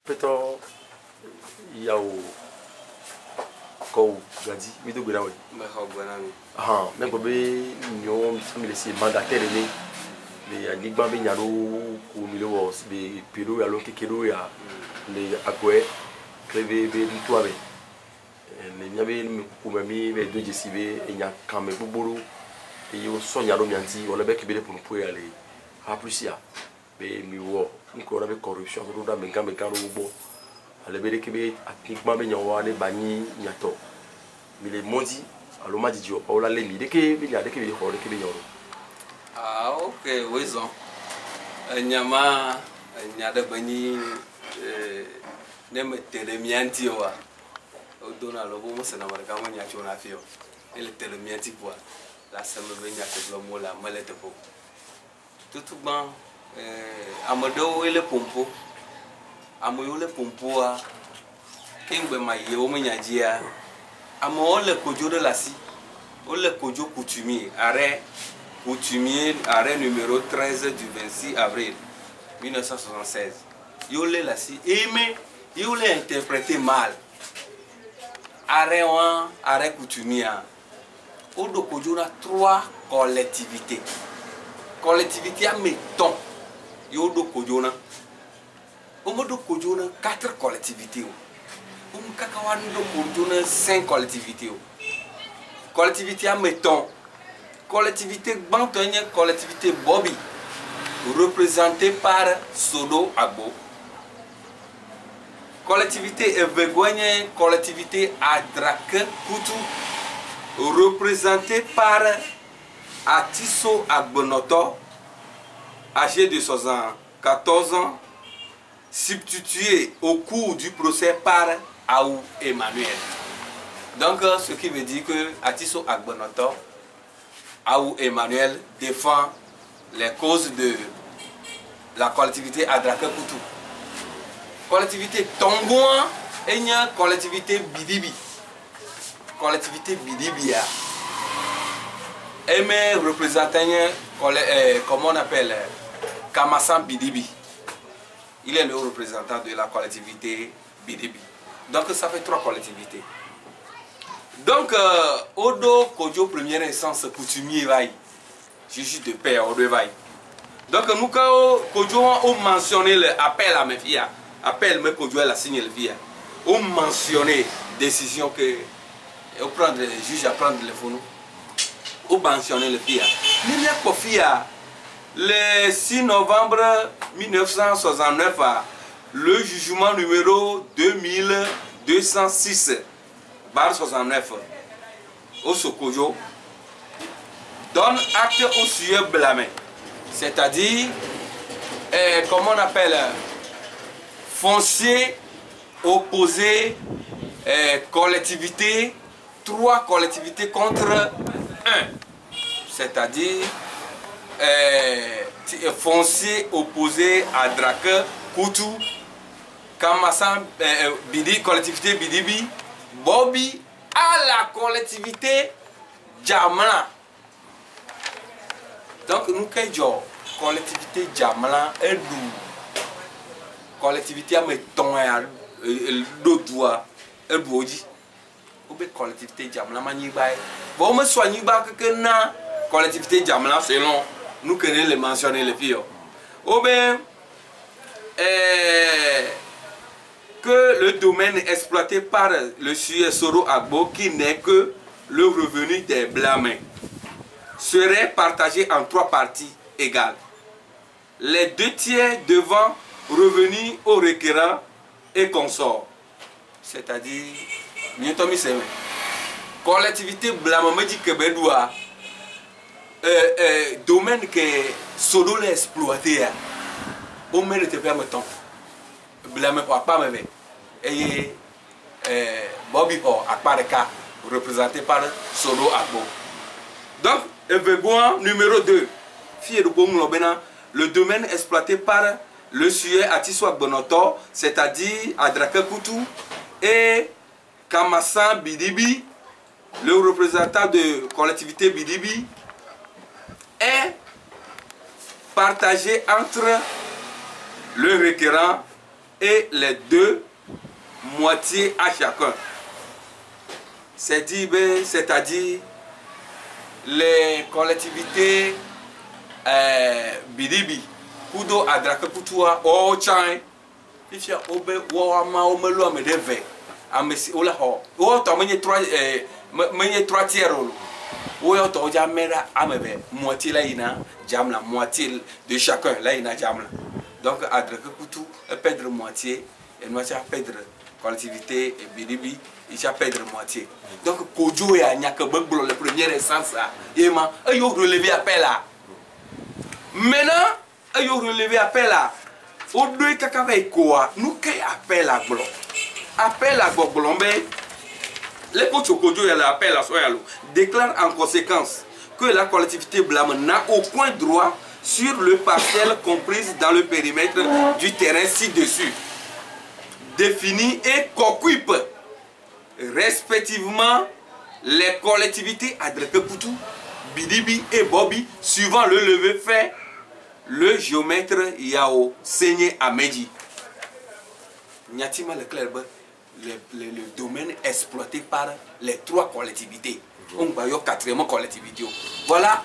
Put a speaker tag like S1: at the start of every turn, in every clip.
S1: Peto yao ko gadi mi do gbera we
S2: me ho gbera mi
S1: me bo be nyo mi le si mandataire ni le anigba be nyaro ko mi le wo be piro ya lo kekero ya le agwe kleve be ntu abe le nyabe mi ko mi be do jesi be enya kan me gbogbooro e yo so nyaro mi anti o le be kebe le ponu ya le ha plusia be mi wo nko na be corruption ko da me kan ro bo ale be kebe atikma be nyawa le bani nyato mi le mondi alo ma didio o la le mi de ke bi ya de ke bi ho de ke bi nyoro
S2: ok wezon nyama nyada bani ne me tele mianti wa o dona lo bo mo se na marka mo nya chona fio ele tele mianti kwa la sema be nya ke mo la malete po tutu ban amado ele pompo amoyo le pompo a kengbe ma ye o nya jia amo le kojo de la si o le kojo coutumier arrêt numéro 13 du 26 avril 1976 yo le la si mais yo le interprété mal arrêt coutumier o do kojo na 3 collectivités à mettons yo do kojo na o mo do kojo na 4 collectivités o mo kakawa do kojo na 5 collectivités collectivité à mettons collectivité Bantogne, collectivité Bobby, représentée par Sodo Agbo. Collectivité Evegogne, collectivité Adrake Koutou, représentée par Atiso Agbonoto, âgé de 74 ans, substitué au cours du procès par Aou Emmanuel. Donc, ce qui veut dire que Atiso Agbonoto, Aou Emmanuel défend les causes de la collectivité Adrake Koutou. Collectivité Tongouan et une collectivité Bidibi. Collectivité Bidibia. Et mes représentants, comment on appelle, Kamassan Bidibi. Il est le représentant de la collectivité Bidibi. Donc ça fait 3 collectivités. Donc, Odo Kojo première instance coutumier vaille, juge de paix Odo vaille. Donc, nous quand Kojo ont mentionné l'appel à mes filles, appel mais Kojo a signé le via, ont mentionné décision que on prendre le juge à prendre le phone, ont mentionné le via. Il y a quoi fia le 6 novembre 1969 le jugement numéro 2206. Bar 69 au Sokojo donne acte au sujet blâmé, c'est-à-dire comment on appelle foncier opposé collectivité 3 collectivités contre 1, c'est-à-dire foncier opposé à Drake Koutou Kamassan Bidi collectivité Bidibi Bobby à la collectivité Djamla. Donc nous avons collectivité Djamla et nous collectivité à mettons l'autre et l'autre ou bien collectivité Djamla manibaye. Bon me soigne pas que na collectivité Djamla selon nous connaissons les mentionner les filles. Ou bien que le domaine exploité par le Soro Agbo, qui n'est que le revenu des blâmés, serait partagé en 3 parties égales. Les 2 tiers devant revenir au requérant et consort. C'est-à-dire, collectivité blâmée dit que Bedoua, domaine que Soro l'a exploité, au moins de te permettre. Blâmé pour pas me et Bobby pour Akpareka représenté par Sodo Agbo. Donc Evegouan numéro 2 fille de Bomulobena, le domaine exploité par le sujet Atiso Agbonoto, c'est-à-dire Adrake Koutou et Kamassan Bidibi, le représentant de collectivité Bidibi, est partagé entre le requérant et les 2 moitiés à chacun. C'est-à-dire les collectivités Bidibi, Kudo Adrake Kutua, Ochan, if you obey Wama Omelo Medeve, Amesi Olaho, or Tomini 3 tiers. Ou Toja Mera Amebe, moitié laïna, Jamla, moitié de chacun, laïna Jamla. Donc Adrake Kutu, perdre moitié, et moi j'ai perdre collectivité et Bidibi. Il va perdre moitié. Donc, Kojo et Anyaka Boglo, le premier essence, et ma, ils ont relevé appel là. Maintenant, ils ont relevé appel là. Au deux kakavei quoi, nous qu'est appel à Glo. Appel à Goglombe, les Kojo Kojo et l'appel à Soyalo déclarent en conséquence que la collectivité blâme n'a aucun droit sur le parcelle comprise dans le périmètre du terrain ci-dessus, défini et qu'occupe respectivement les collectivités Adrepekutu, Bidibi et Bobi, suivant le levé fait le géomètre Yao Seigné Amedji. Nyatima le domaine exploité par les 3 collectivités. On va y avoir 4e collectivité. Voilà,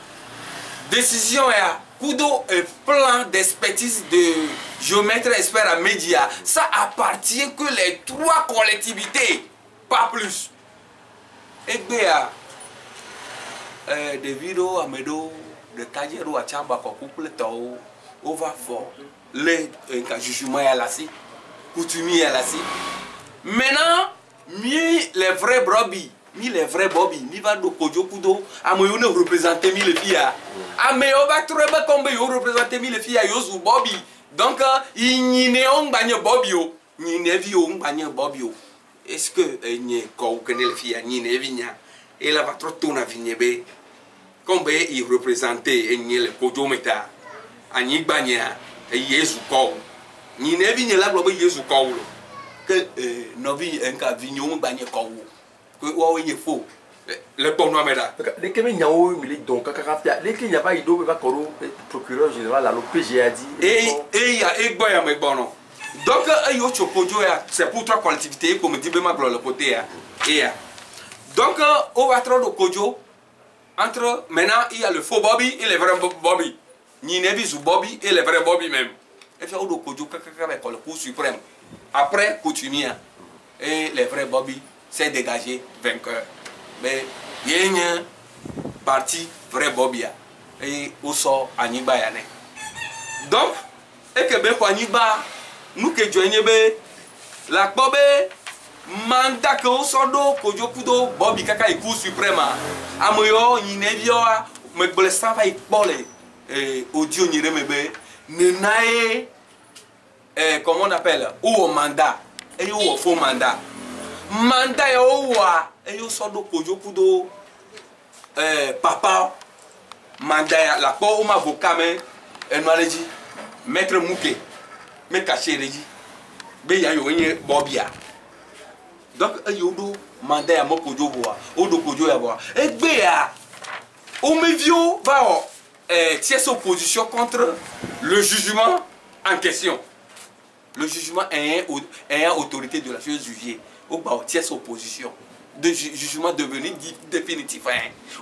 S2: décision est Kudo et plan d'expertise de géomètre expert Amedji. Ça appartient que les 3 collectivités. Pas plus. Et bien, devido a medo de Kajero à Chamba couple tao, on va fort. Les jugements à la si, coutumiers à la si. Maintenant, les vrais brebis, les vrais bobby, mi va do kojo kudo, a mo ne représenter mi les filles. A me o va très bien comme yo représenter mi les filles yo sous bobby. Donc, il n'y a on bagne bobby yo, ni ne vi on bagne bobby yo. Est-ce que n'y connaît le fille ni ne vigna et la va trop tourner vigné comme il représentait n'y le kojo meta ani banya et Yesu ko ni ne vigné la globe Yesu ko que no vi en ka vignon banya ko que wa y faux le bon nom là
S1: les que nyao mi donc kaka les qu'il n'y a pas ido va koro procureur général la l'OPG a dit
S2: et il y a egboya me bono. Donc, c'est pour 3 collectivités, comme dit Bema le côté. Donc, on va trouver le Kojo. Entre maintenant, il y a le faux Bobby et le vrai Bobby. Ni Nevis ou Bobby et le vrai Bobby même. Et fait le Kojo avec le cours suprême. Après, coutumier. Et le vrai Bobby s'est dégagé vainqueur. Mais il y a une partie vrai Bobby. Et où sort Aniba Yane. Donc, et que Beko Aniba. Nous que joignons la Bobe mandat que on sort d'eau Kojo Kudo Bobby Kaka et cour suprême amoyo yinevio me blessa va ikbole audio nyiremebe nenae comment on appelle ou au mandat et ou au faux mandat mandat ou et yo sort d'eau Kojo Kudo papa mandat la po ma vocame et noaleji maître Mouké mais caché les dit mais ya yo yen bobia donc yo do mandat à mon kojo boa o do kojo ya boa et bea o mevio va tiers opposition contre le jugement en question. Le jugement est autorité de la chose jugée au bas tiers opposition de jugement devenu définitif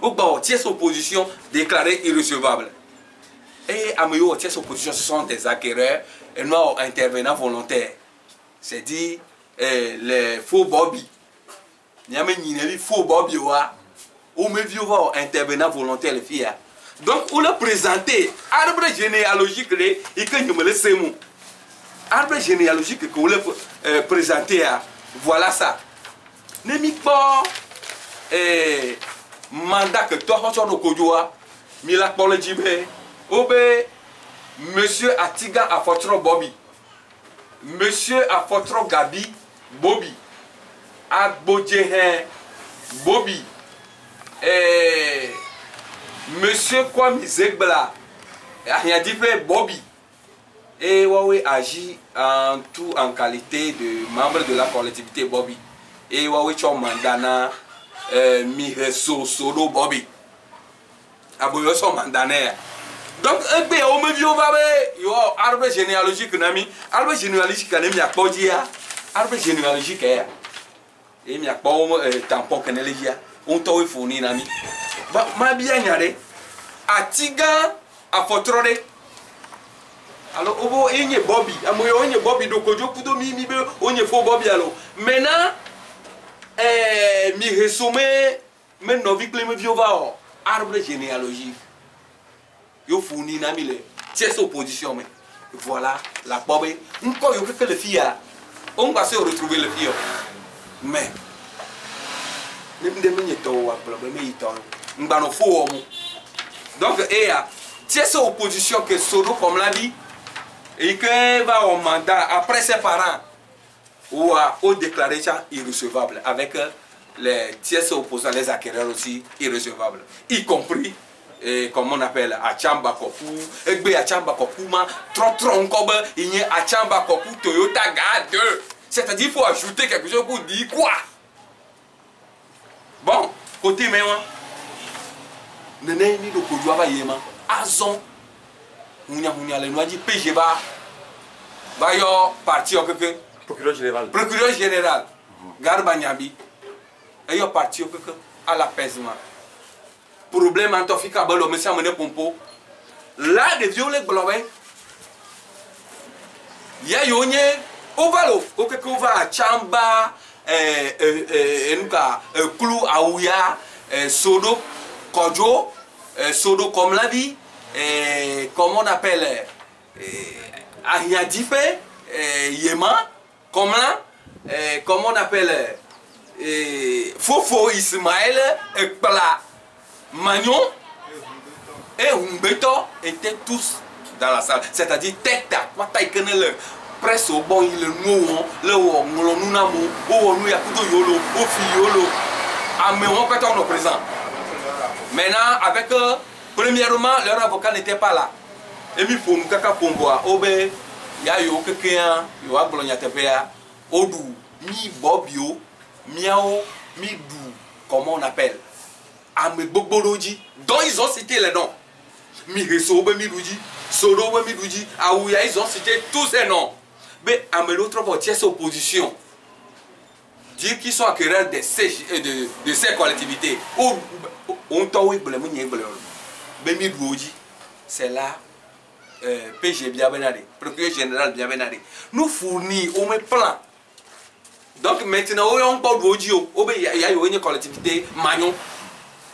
S2: au bas tiers opposition déclarée irrecevable. Et à meilleure tiers opposition, ce sont des acquéreurs et non intervenants volontaires. C'est-à-dire les faux Bobby. Il y a même des faux Bobby ou même intervenants volontaires les filles. Donc, on l'a présenté arbre généalogique et que nous me laissons. Arbre généalogique que vous l'a présenté, voilà ça. N'est pas mandat que toi, tu as le Kojoa, Mila Polejibé. Obé, monsieur Atiga Afotro Bobby, monsieur Afotro Gabi Bobby, Agbodjehen Bobby, monsieur Kwame Zegbla, Ariadifé Bobby, et Huawei agit en tout en qualité de membre de la collectivité Bobby, et Huawei Chom Mandana, Mireso Solo Bobby, Aboyo son Mandana. Donc, un peu, on me dit, on va voir, arbre généalogique, nami, arbre généalogique, nami, a pas dit, arbre généalogique, et mi a pas tampon, canélégia, on t'a fourni, nami. Ma bien, yare, a tiga, a fotrode. Alors, on est Bobby, on est Bobby, donc on est faux Bobby, alors. Maintenant, mi résumé, mais non, vu que les me arbre généalogique. Yo fourni na mille tiers opposition mais voilà la bobe encore yo que le fille on va se retrouver le fille mais ne me to wa problème ito ngba no fo mo donc tiers opposition que Sodo comme l'a dit et que va au mandat après ses parents ou au déclaré ça irrecevable avec les tiers opposants les acquéreurs aussi irrecevables y compris et comme on appelle Achamba Kopu, Egbe Achamba Kopuma, Trotron Kobe, il y a Achamba Kopu Toyota GA2. C'est-à-dire qu'il faut ajouter quelque chose pour dire quoi. Bon, côté maintenant, Nene ni do Kodua va yema, Azon, Mounia le noix dit PGBA, Bayo, parti au que
S1: Procureur général.
S2: Procureur général, Garba Nyabi, et yo parti au que à l'apaisement. Problème en tofika balo monsieur amené pompo là de violer globé ya yonye ovalo oke ko va chamba enuka clou aouya sodo kojo sodo comme la vie comment on appelle Ahiadife Yema comme là comment on appelle Fofo Ismaël Ekpala Magnon et Humbeto étaient tous dans la salle. C'est-à-dire, tête à quoi taille que le presse au bon, il le nous, le ou nous n'amou, ou nous y'a plutôt yolo, au fiolo. Ah, mais on peut être présent. Maintenant, avec premièrement, leur avocat n'était pas là. Et puis, pour nous, kaka pomboa, obe, ya yo quelqu'un, yo a bologna tepea, odou, mi bobio, miao, mi dou, comment on appelle? Ameboboloji, dont ils ont cité les noms. Miresobe Milouji, Sorobe Milouji, Aouya, ils ont cité tous ces noms. Mais à l'autre côté, c'est opposition. Dire qu'ils sont acquéreurs de ces collectivités. On t'a oublié le monde. Mais Milouji, c'est là. PG Biabenade, procureur général Biabenade. Nous fournit au même plan. Donc maintenant, on parle d'audio. Il y a une collectivité Magnon.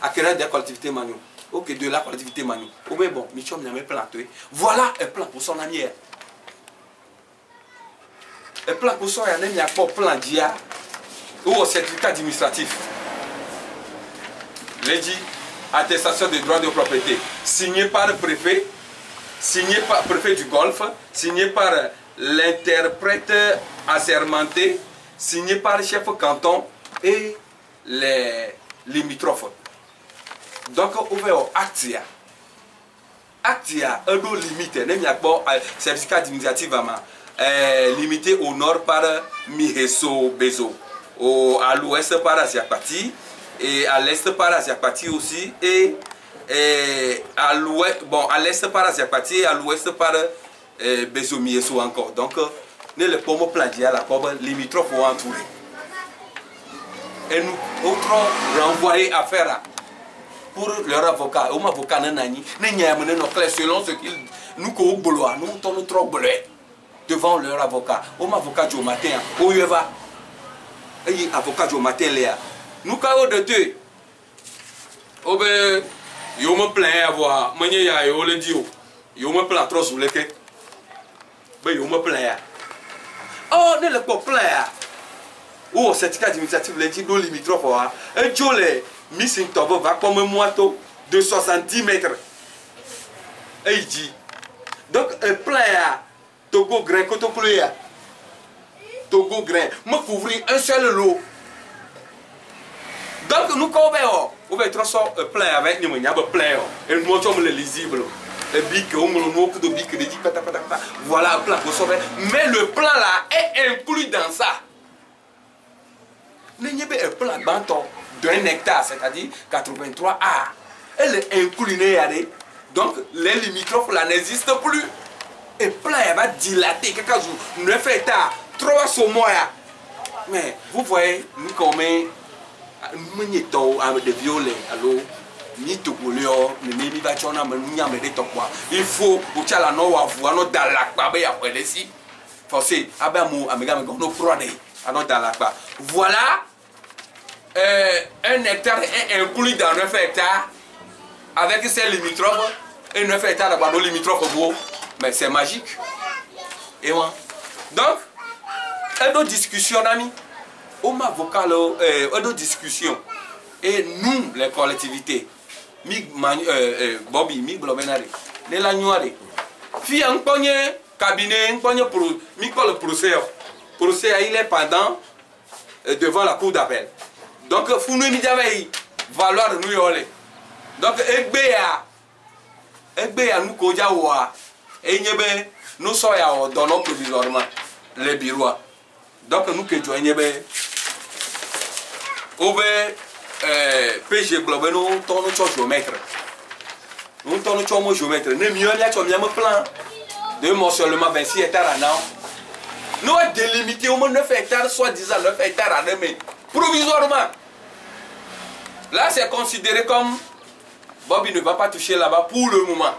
S2: Acquéreur des collectivités Magnon. Ok, de la collectivité Magnon. Oh, mais bon, Michom n'a pas plan. Voilà un plan pour son ami. Un plan pour son ami, il n'y a pas plan d'IA ou au certificat administratif. L'édit, attestation de droit de propriété, signé par le préfet, signé par le préfet du Golfe, signé par l'interprète assermenté, signé par le chef canton et les limitrophes. Donc, on va au Actia. Actia, un lot limité. Certificat administratif limité au nord par Miheso Bezo, à l'ouest par Asiapati, et à l'est par Asiapati aussi, et à l'ouest, bon, à l'est par Asiapati, et à l'ouest par Bezo Miheso encore. Donc, nous le pomme plagiat, la pomme limitrophe ou entouré. Et nous, autres renvoyer à faire pour leur avocat. Ou avocat nanani, selon ce qu'ils nous courons, nous tournons trop devant leur avocat. Ou avocat du matin, où il va. Et avocat du matin, Léa. Nous carreaux de deux. Oh ben, yo me plains à voir. Moi, yo le dit. Yo me plains trop sous le quai. Ben, yo me plains. Oh, ne le pas plaire. Ou au certificat administratif, les dit, nous limitrophes. Un jour, les missing tobo va comme un moito de 70 mètres. Et il dit. Donc, un plaire. Togo grain, Kotoklouya. Togo grain. Me couvrir un seul lot. Donc, nous, quand on va être plein avec nous, il y a plein. Et nous, on est lisible. Le bic, on a de bic, de voilà un plan pour sauver. Mais le plan là est inclus dans ça. Il y a un plan d'un hectare, c'est-à-dire 83 A. Elle est inclue Donc, les limitrophes là n'existent plus. Et plein, elle va dilater. Quelqu'un jour, 9 hectares, 3 saumons. Mais vous voyez, nous comme nous sommes des violets. Alors, il faut que la no wa vu ano dalakba be ya pele si forcé abamu amega me no prode ano dalakba. Voilà un hectare est inclus dans 9 hectares avec ses limitrophes et 9 hectares dans nos limitrophes beau, mais c'est magique. Et moi donc une discussion ami au avocat une discussion et nous les collectivités Bobby, mi globenare. Ne la nuare. Fi un pogné cabinet, un pogné pour mi quoi le procès. Procès il est pendant devant la cour d'appel. Donc faut nous immédiatement valoir nous yole. Donc egbe nous koja wa et nyebe nous soya dans nos provisoirement les bureaux. Donc nous que joignebe obe PG Globe nous tournons géomètre. Nous tournons géomètre. Nous avons un plan de morcellement 26 hectares à an. Nous avons délimité au moins 9 hectares, soit disant 9 hectares à an, mais provisoirement. Là, c'est considéré comme Bobby ne va pas toucher là-bas pour le moment.